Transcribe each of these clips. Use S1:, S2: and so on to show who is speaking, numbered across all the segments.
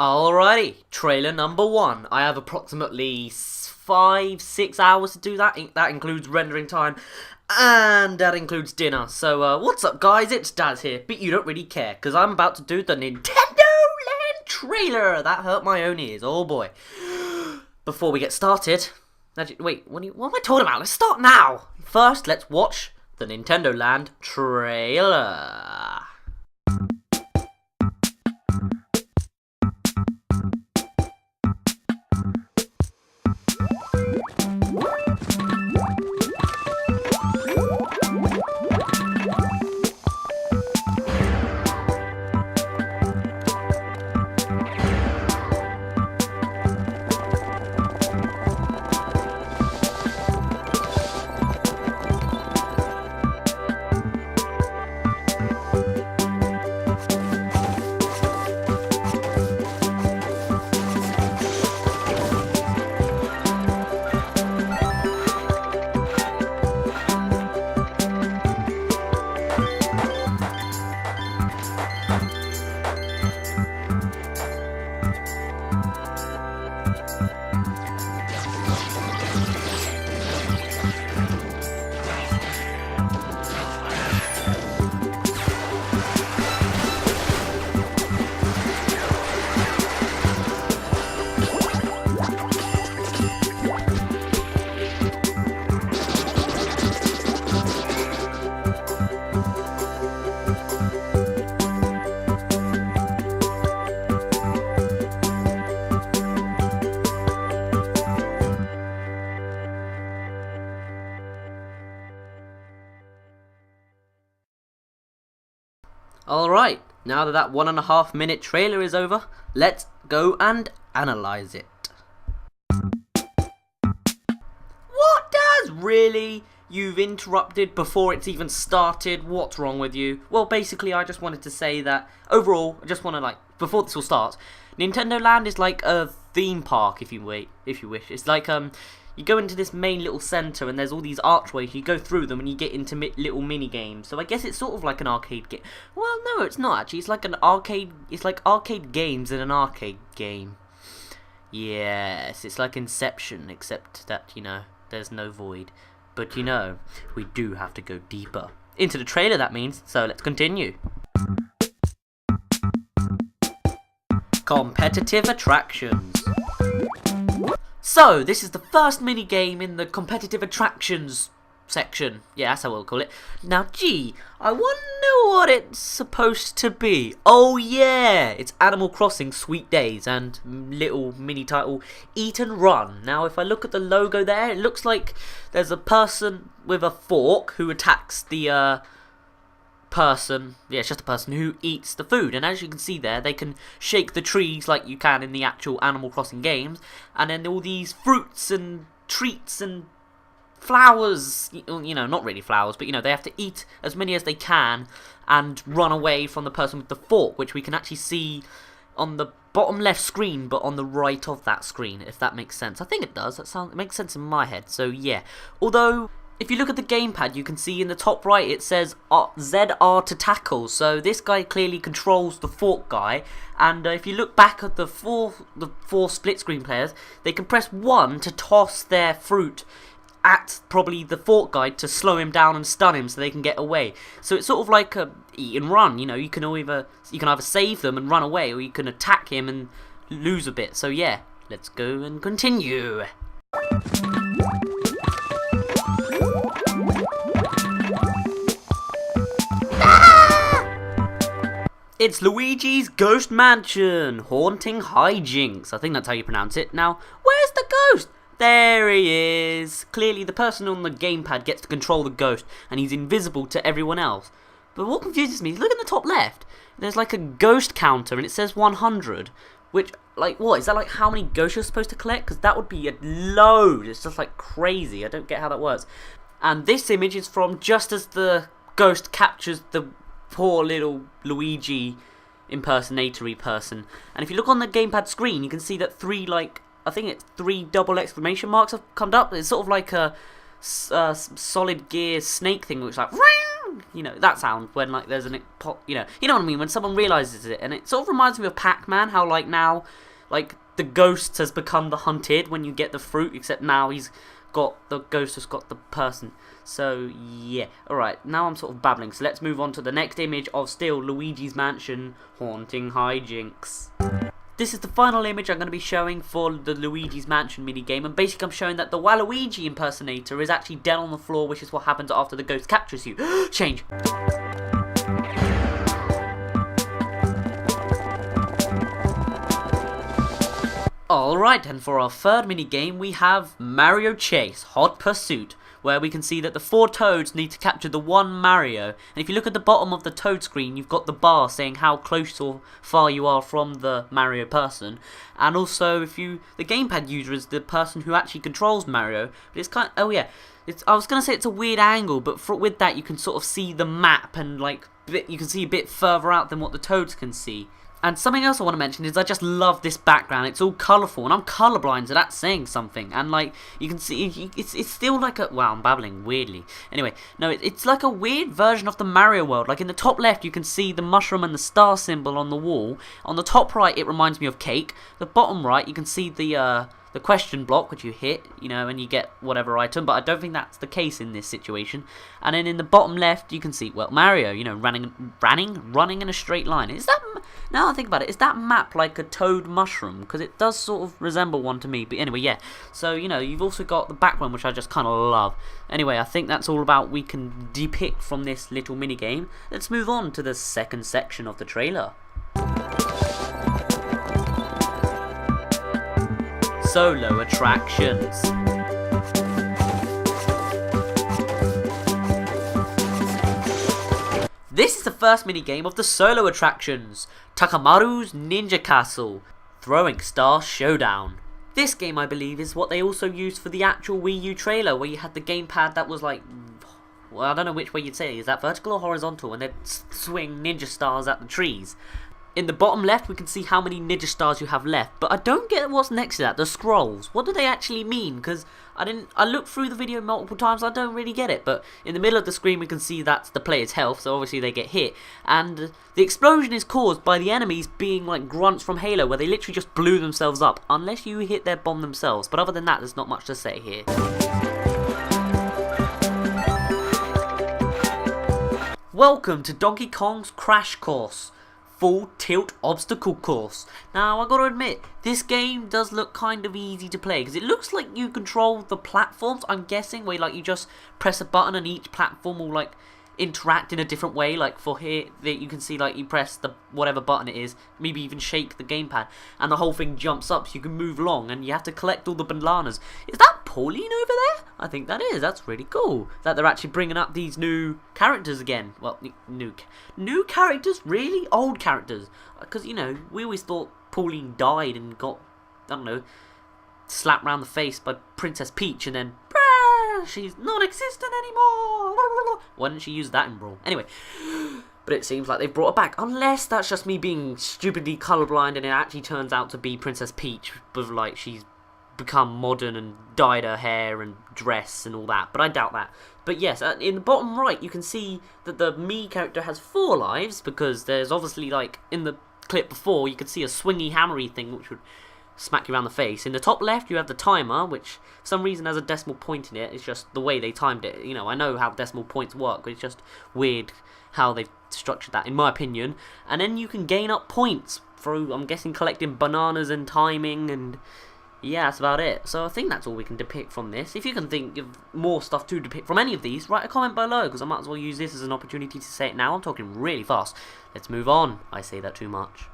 S1: Alrighty, trailer number 1. I have approximately 5-6 hours to do that. That includes rendering time, and that includes dinner. So, what's up, guys? It's Daz here, but you don't really care, because I'm about to do the Nintendo Land trailer. That hurt my own ears, oh boy. Before we get started, wait, what am I talking about? Let's start now. First, let's watch the Nintendo Land trailer. Alright, now that 1.5 minute trailer is over, let's go and analyze it. What does really? You've interrupted before it's even started. What's wrong with you? Well, basically, I just wanted to say that overall, I just want to before this all starts, Nintendo Land is like a theme park, if you wish. It's like you go into this main little centre and there's all these archways, you go through them and you get into little mini games. So I guess it's sort of like an arcade game. Well, no, it's not actually. It's like an arcade. It's like arcade games in an arcade game. Yes, it's like Inception, except that, there's no void. But we do have to go deeper into the trailer, that means. So let's continue. Competitive attractions. So, this is the first minigame in the competitive attractions section. Yeah, that's how we'll call it. Now, gee, I wonder what it's supposed to be. Oh yeah, it's Animal Crossing Sweet Days and little mini title Eat and Run. Now, if I look at the logo there, it looks like there's a person with a fork who attacks the person, it's just a person who eats the food, and as you can see there, they can shake the trees like you can in the actual Animal Crossing games, and then all these fruits and treats and flowers, not really flowers, but they have to eat as many as they can and run away from the person with the fork, which we can actually see on the bottom left screen, but on the right of that screen, if that makes sense. I think it does. It makes sense in my head, so yeah. Although, if you look at the gamepad, you can see in the top right it says ZR to tackle. So this guy clearly controls the fork guy. And if you look back at the four split screen players, they can press 1 to toss their fruit at probably the fork guy to slow him down and stun him so they can get away. So it's sort of like a eat and run. You can either save them and run away, or you can attack him and lose a bit. So yeah, let's go and continue. It's Luigi's Ghost Mansion, Haunting Hijinks. I think that's how you pronounce it. Now, where's the ghost? There he is. Clearly, the person on the gamepad gets to control the ghost, and he's invisible to everyone else. But what confuses me is, look in the top left. There's like a ghost counter, and it says 100. Which, what? Is that like how many ghosts you're supposed to collect? Because that would be a load. It's just like crazy. I don't get how that works. And this image is from just as the ghost captures the poor little Luigi impersonatory person. And if you look on the gamepad screen, you can see that three double exclamation marks have come up. It's sort of like a Solid Gear snake thing, which is like ring, you know, that sound when like there's you know what I mean, when someone realizes it. And it sort of reminds me of Pac-Man, how like now, like the ghost has become the hunted when you get the fruit, except now the ghost has got the person. So yeah, alright, now I'm sort of babbling, so let's move on to the next image of still Luigi's Mansion haunting hijinks. This is the final image I'm going to be showing for the Luigi's Mansion minigame, and basically I'm showing that the Waluigi impersonator is actually dead on the floor, which is what happens after the ghost captures you. Change. Alright, and for our third minigame we have Mario Chase Hot Pursuit, where we can see that the 4 toads need to capture the 1 Mario. And if you look at the bottom of the toad screen, you've got the bar saying how close or far you are from the Mario person. And also, the gamepad user is the person who actually controls Mario. But it's kind of, oh yeah, I was gonna say it's a weird angle, but with that you can sort of see the map, and like you can see a bit further out than what the toads can see. And something else I want to mention is I just love this background. It's all colourful, and I'm colourblind, so that's saying something. And like you can see, it's still like a, wow, I'm babbling weirdly. Anyway, no, it's like a weird version of the Mario world. Like in the top left, you can see the mushroom and the star symbol on the wall. On the top right, it reminds me of cake. The bottom right, you can see the question block, which you hit, you know, and you get whatever item, but I don't think that's the case in this situation. And then in the bottom left, you can see, well, Mario, you know, running in a straight line. Is that, now I think about it, is that map like a toad mushroom? Because it does sort of resemble one to me, but anyway, yeah. So, you know, you've also got the background, which I just kind of love. Anyway, I think that's all about we can depict from this little minigame. Let's move on to the second section of the trailer. Solo attractions. This is the first minigame of the solo attractions, Takamaru's Ninja Castle, Throwing Star Showdown. This game, I believe, is what they also used for the actual Wii U trailer, where you had the gamepad that was like, well, I don't know which way you'd say, is that vertical or horizontal, and they'd swing ninja stars at the trees. In the bottom left, we can see how many ninja stars you have left, but I don't get what's next to that, the scrolls. What do they actually mean? Because I looked through the video multiple times, I don't really get it, but in the middle of the screen we can see that's the player's health, so obviously they get hit, and the explosion is caused by the enemies being like grunts from Halo, where they literally just blew themselves up, unless you hit their bomb themselves, but other than that, there's not much to say here. Welcome to Donkey Kong's Crash Course. Full tilt obstacle course. Now I gotta admit, this game does look kind of easy to play, because it looks like you control the platforms, I'm guessing, where like you just press a button and each platform will like interact in a different way. Like for here, you can see like you press the whatever button it is, maybe even shake the gamepad, and the whole thing jumps up so you can move along, and you have to collect all the bananas. Is that Pauline over there? I think that is. That's really cool that they're actually bringing up these new characters again. Well, new characters, really old characters, because you know we always thought Pauline died and got, I don't know, slapped round the face by Princess Peach, and then she's non-existent anymore. Why didn't she use that in Brawl? Anyway, but it seems like they've brought her back, unless that's just me being stupidly colourblind and it actually turns out to be Princess Peach, with like she's become modern and dyed her hair and dress and all that, but I doubt that. But yes, in the bottom right you can see that the Mii character has 4 lives, because there's obviously, like in the clip before, you could see a swingy hammery thing which would smack you around the face. In the top left you have the timer, which for some reason has a decimal point in it. It's just the way they timed it. You know, I know how decimal points work, but it's just weird how they've structured that, in my opinion. And then you can gain up points through, I'm guessing, collecting bananas and timing, and yeah, that's about it. So I think that's all we can depict from this. If you can think of more stuff to depict from any of these, write a comment below, because I might as well use this as an opportunity to say it now. I'm talking really fast. Let's move on. I say that too much.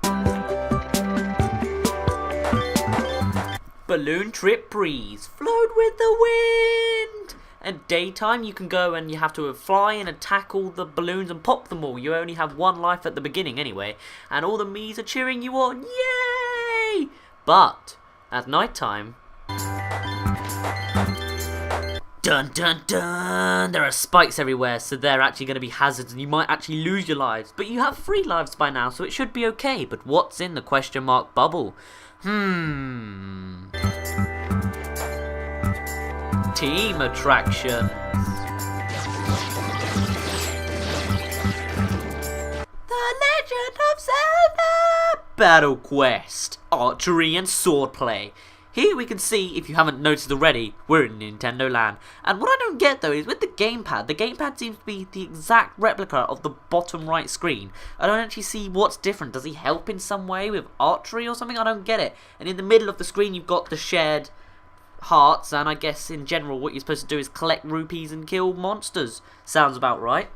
S1: Balloon Trip Breeze. Float with the wind. And daytime you can go and you have to fly and attack all the balloons and pop them all. You only have 1 life at the beginning anyway. And all the Miis are cheering you on. Yay! But at night time, dun dun dun, there are spikes everywhere, so they're actually going to be hazards and you might actually lose your lives. But you have 3 lives by now, so it should be okay. But what's in the question mark bubble? Team attractions. Battle Quest, archery and swordplay. Here we can see, if you haven't noticed already, we're in Nintendo Land. And what I don't get though is with the gamepad seems to be the exact replica of the bottom right screen. I don't actually see what's different. Does he help in some way with archery or something? I don't get it. And in the middle of the screen you've got the shared hearts, and I guess in general what you're supposed to do is collect rupees and kill monsters. Sounds about right.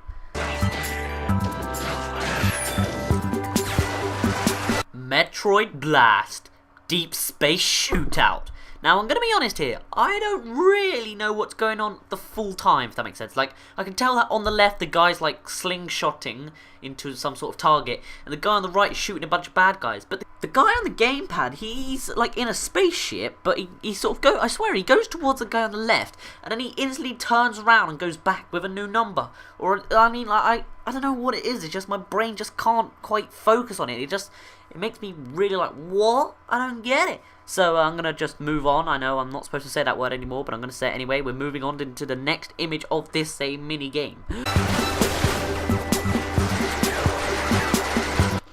S1: Metroid Blast. Deep Space Shootout. Now, I'm going to be honest here. I don't really know what's going on the full time, if that makes sense. Like, I can tell that on the left, the guy's, like, slingshotting into some sort of target, and the guy on the right is shooting a bunch of bad guys. But the guy on the gamepad, he's, like, in a spaceship, but he sort of I swear, he goes towards the guy on the left, and then he instantly turns around and goes back with a new number. Or, I mean, like, I don't know what it is. It's just my brain just can't quite focus on it. It makes me really like, what? I don't get it. So I'm going to just move on. I know I'm not supposed to say that word anymore, but I'm going to say it anyway. We're moving on into the next image of this same mini game.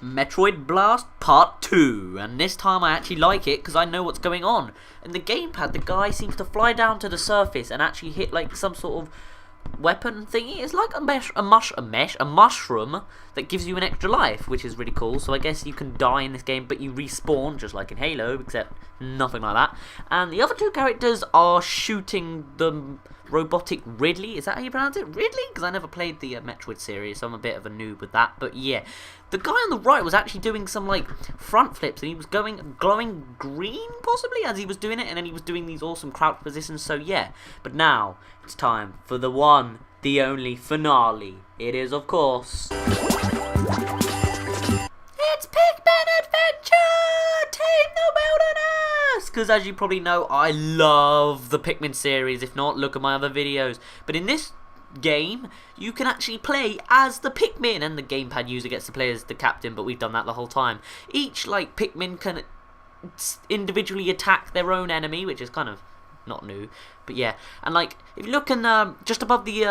S1: Metroid Blast Part 2. And this time I actually like it because I know what's going on. In the gamepad, the guy seems to fly down to the surface and actually hit like some sort of weapon thingy. It's like a mushroom that gives you an extra life, which is really cool. So I guess you can die in this game, but you respawn just like in Halo, except nothing like that. And the other two characters are shooting the robotic Ridley. Is that how you pronounce it? Ridley? Because I never played the Metroid series, so I'm a bit of a noob with that. But yeah, the guy on the right was actually doing some like front flips, and he was glowing green possibly as he was doing it, and then he was doing these awesome crouch positions. So yeah, but now it's time for the one, the only finale. It is, of course, it's Pikmin Adventure! Tame the Wilderness! Because as you probably know, I love the Pikmin series. If not, look at my other videos. But in this game, you can actually play as the Pikmin, and the gamepad user gets to play as the captain, but we've done that the whole time. Each, like, Pikmin can individually attack their own enemy, which is kind of not new, but yeah. And like, if you look in just above the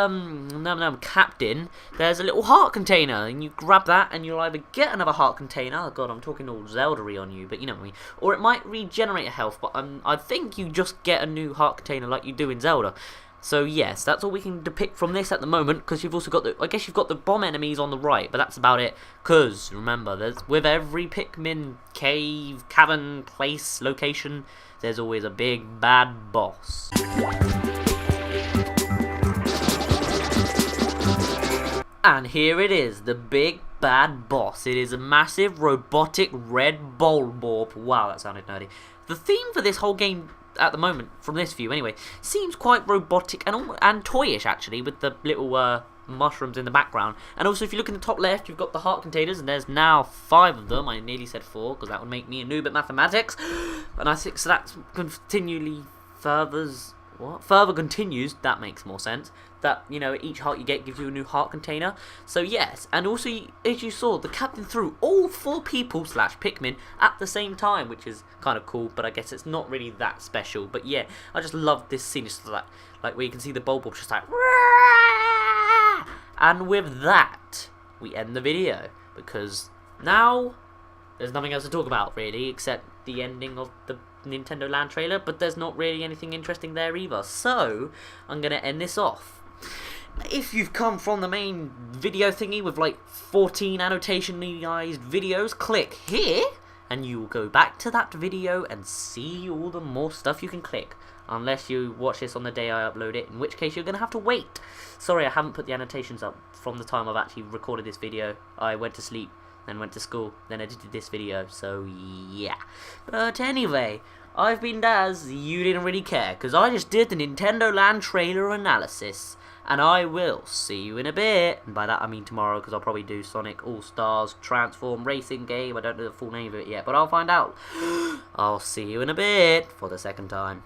S1: captain, there's a little heart container, and you grab that and you'll either get another heart container. Oh god, I'm talking all Zelda-y on you, but you know what I mean. Or it might regenerate health, but I think you just get a new heart container like you do in Zelda. So yes, that's all we can depict from this at the moment, because you've also got I guess you've got the bomb enemies on the right, but that's about it. Because remember, with every Pikmin cave, cavern, place, location, there's always a big bad boss. And here it is, the big bad boss. It is a massive robotic red bulborb. Wow, that sounded nerdy. The theme for this whole game at the moment, from this view anyway, seems quite robotic and toyish actually, with the little mushrooms in the background. And also, if you look in the top left, you've got the heart containers, and there's now 5 of them. I nearly said 4 because that would make me a noob at mathematics. And I think so that continually further continues. That makes more sense. That, you know, each heart you get gives you a new heart container. So yes, and also as you saw, the captain threw all 4 people / Pikmin at the same time, which is kind of cool, but I guess it's not really that special. But yeah, I just love this scene. It's like where you can see the bulb just like. And with that, we end the video, because now there's nothing else to talk about really, except the ending of the Nintendo Land trailer, but there's not really anything interesting there either. So I'm gonna end this off. If you've come from the main video thingy with like 14 annotationized videos, click here and you will go back to that video and see all the more stuff you can click. Unless you watch this on the day I upload it, in which case you're going to have to wait. Sorry, I haven't put the annotations up from the time I've actually recorded this video. I went to sleep, then went to school, then edited this video, so yeah. But anyway, I've been Daz. You didn't really care, because I just did the Nintendo Land trailer analysis. And I will see you in a bit. And by that I mean tomorrow, because I'll probably do Sonic All-Stars Transform Racing Game. I don't know the full name of it yet, but I'll find out. I'll see you in a bit for the second time.